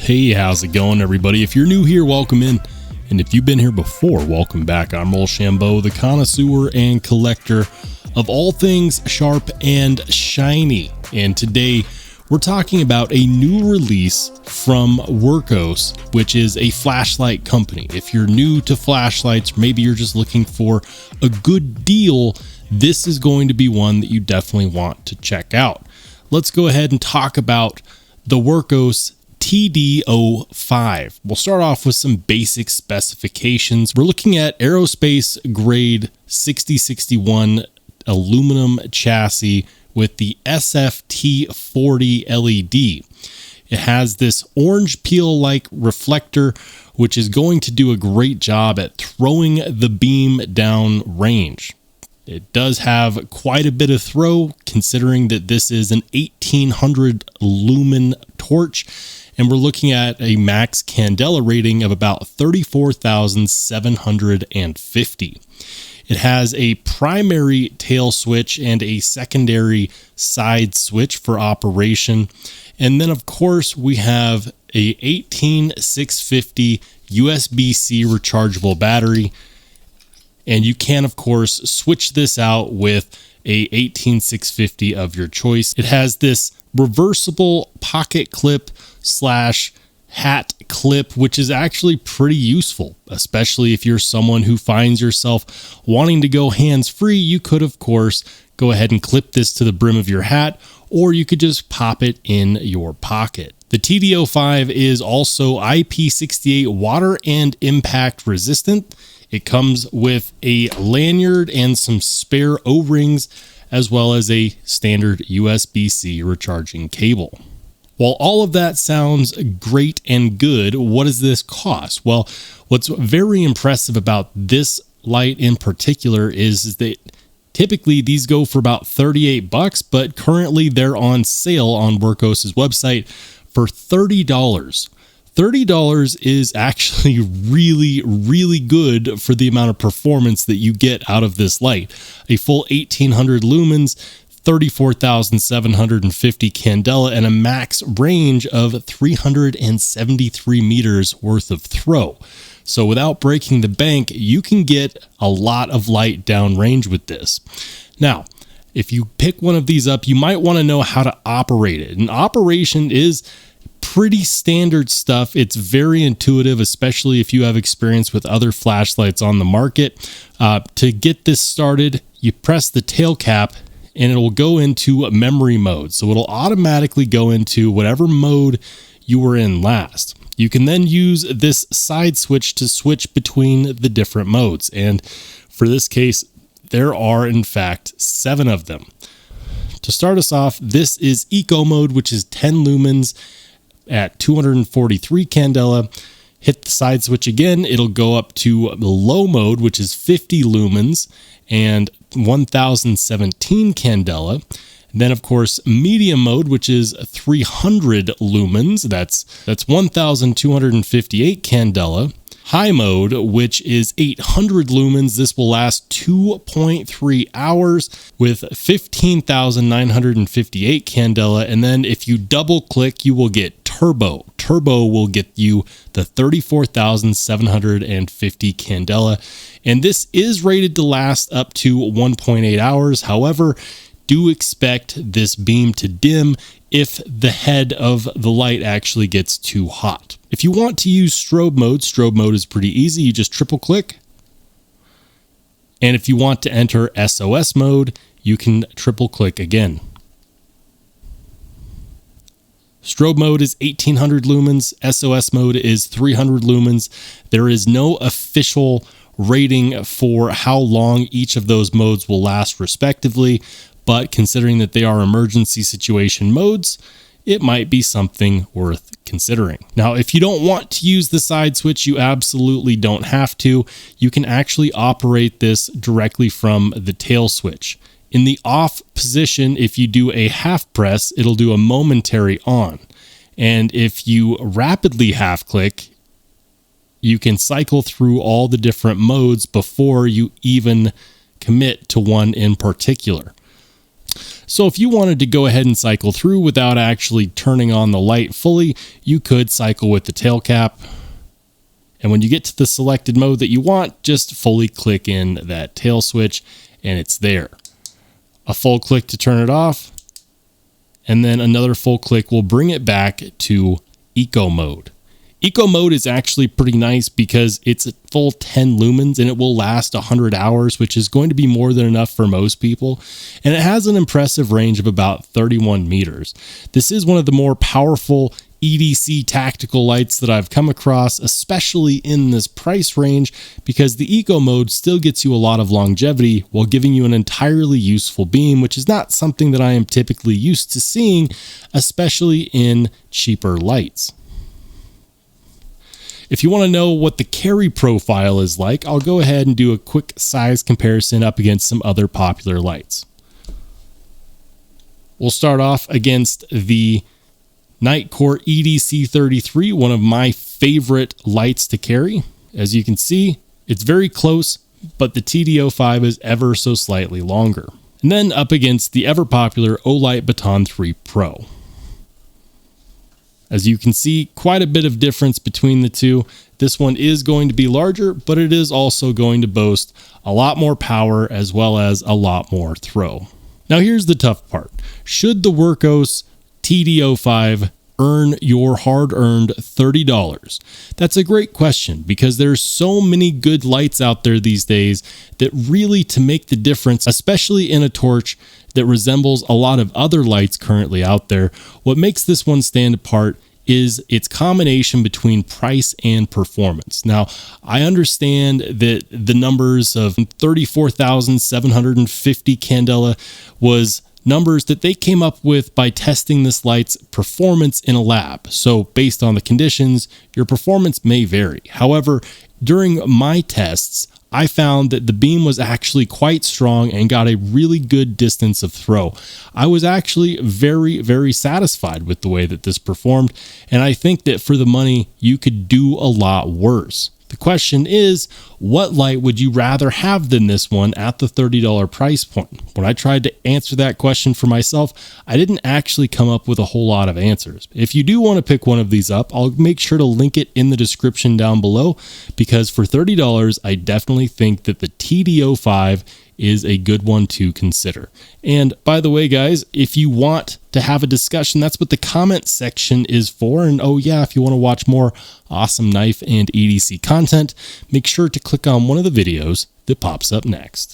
Hey, how's it going, everybody? If you're new here, welcome in. And if you've been here before, welcome back. I'm Rollshambo, the connoisseur and collector of all things sharp and shiny. And today we're talking about a new release from Wurkkos, which is a flashlight company. If you're new to flashlights, maybe you're just looking for a good deal, this is going to be one that you definitely want to check out. Let's go ahead and talk about the Wurkkos TD05. We'll start off with some basic specifications. We're looking at aerospace grade 6061 aluminum chassis with the SFT40 LED. It has this orange peel-like reflector, which is going to do a great job at throwing the beam down range. It does have quite a bit of throw, considering that this is an 1800 lumen torch, and we're looking at a max candela rating of about 34,750. It has a primary tail switch and a secondary side switch for operation. And then, of course, we have a 18650 USB-C rechargeable battery. And you can, of course, switch this out with a 18650 of your choice. It has this reversible pocket clip / hat clip, which is actually pretty useful, especially if you're someone who finds yourself wanting to go hands-free. You could, of course, go ahead and clip this to the brim of your hat, or you could just pop it in your pocket. The TD05 is also IP68 water and impact resistant. It comes with a lanyard and some spare O-rings, as well as a standard USB-C recharging cable. While all of that sounds great and good, what does this cost? Well, what's very impressive about this light in particular is that typically these go for about $38, but currently they're on sale on Wurkkos' website for $30. $30 is actually really good for the amount of performance that you get out of this light. A full 1800 lumens, 34,750 candela, and a max range of 373 meters worth of throw. So without breaking the bank, you can get a lot of light downrange with this. Now, if you pick one of these up, you might want to know how to operate it. And operation is pretty standard stuff. It's very intuitive, especially if you have experience with other flashlights on the market. To get this started, you press the tail cap and it will go into memory mode. So it'll automatically go into whatever mode you were in last. You can then use this side switch to switch between the different modes. And for this case, there are in fact 7 of them. To start us off, this is Eco mode, which is 10 lumens at 243 candela. Hit the side switch again, it'll go up to low mode, which is 50 lumens and 1017 candela. And then, of course, medium mode, which is 300 lumens. That's 1258 candela. High mode, which is 800 lumens. This will last 2.3 hours with 15,958 candela. And then if you double click, you will get turbo. Turbo will get you the 34,750 candela. And this is rated to last up to 1.8 hours. However, do expect this beam to dim if the head of the light actually gets too hot. If you want to use strobe mode is pretty easy. You just triple click. And if you want to enter SOS mode, you can triple click again. Strobe mode is 1800 lumens. SOS mode is 300 lumens. There is no official rating for how long each of those modes will last respectively, but considering that they are emergency situation modes, it might be something worth considering. Now, if you don't want to use the side switch, you absolutely don't have to. You can actually operate this directly from the tail switch. In the off position, if you do a half press, it'll do a momentary on. And if you rapidly half click, you can cycle through all the different modes before you even commit to one in particular. So if you wanted to go ahead and cycle through without actually turning on the light fully, you could cycle with the tail cap. And when you get to the selected mode that you want, just fully click in that tail switch and it's there. A full click to turn it off, and then another full click will bring it back to eco mode. Eco mode is actually pretty nice because it's a full 10 lumens and it will last 100 hours, which is going to be more than enough for most people. And it has an impressive range of about 31 meters. This is one of the more powerful EDC tactical lights that I've come across, especially in this price range, because the eco mode still gets you a lot of longevity while giving you an entirely useful beam, which is not something that I am typically used to seeing, especially in cheaper lights. If you want to know what the carry profile is like, I'll go ahead and do a quick size comparison up against some other popular lights. We'll start off against the Nightcore EDC33, one of my favorite lights to carry. As you can see, it's very close, but the TD05 is ever so slightly longer. And then up against the ever popular Olight Baton 3 Pro. As you can see, quite a bit of difference between the two. This one is going to be larger, but it is also going to boast a lot more power as well as a lot more throw. Now here's the tough part. Should the Wurkkos TD05 earn your hard-earned $30? That's a great question because there's so many good lights out there these days that really to make the difference, especially in a torch that resembles a lot of other lights currently out there, what makes this one stand apart is its combination between price and performance. Now, I understand that the numbers of 34,750 candela was numbers that they came up with by testing this light's performance in a lab. So based on the conditions, your performance may vary. However, during my tests, I found that the beam was actually quite strong and got a really good distance of throw. I was actually very, very satisfied with the way that this performed, and I think that for the money, you could do a lot worse. The question is, what light would you rather have than this one at the $30 price point? When I tried to answer that question for myself, I didn't actually come up with a whole lot of answers. If you do want to pick one of these up, I'll make sure to link it in the description down below, because for $30, I definitely think that the TD05 is a good one to consider. And by the way, guys, if you want to have a discussion, that's what the comment section is for. And oh yeah, if you want to watch more awesome knife and EDC content, make sure to click on one of the videos that pops up next.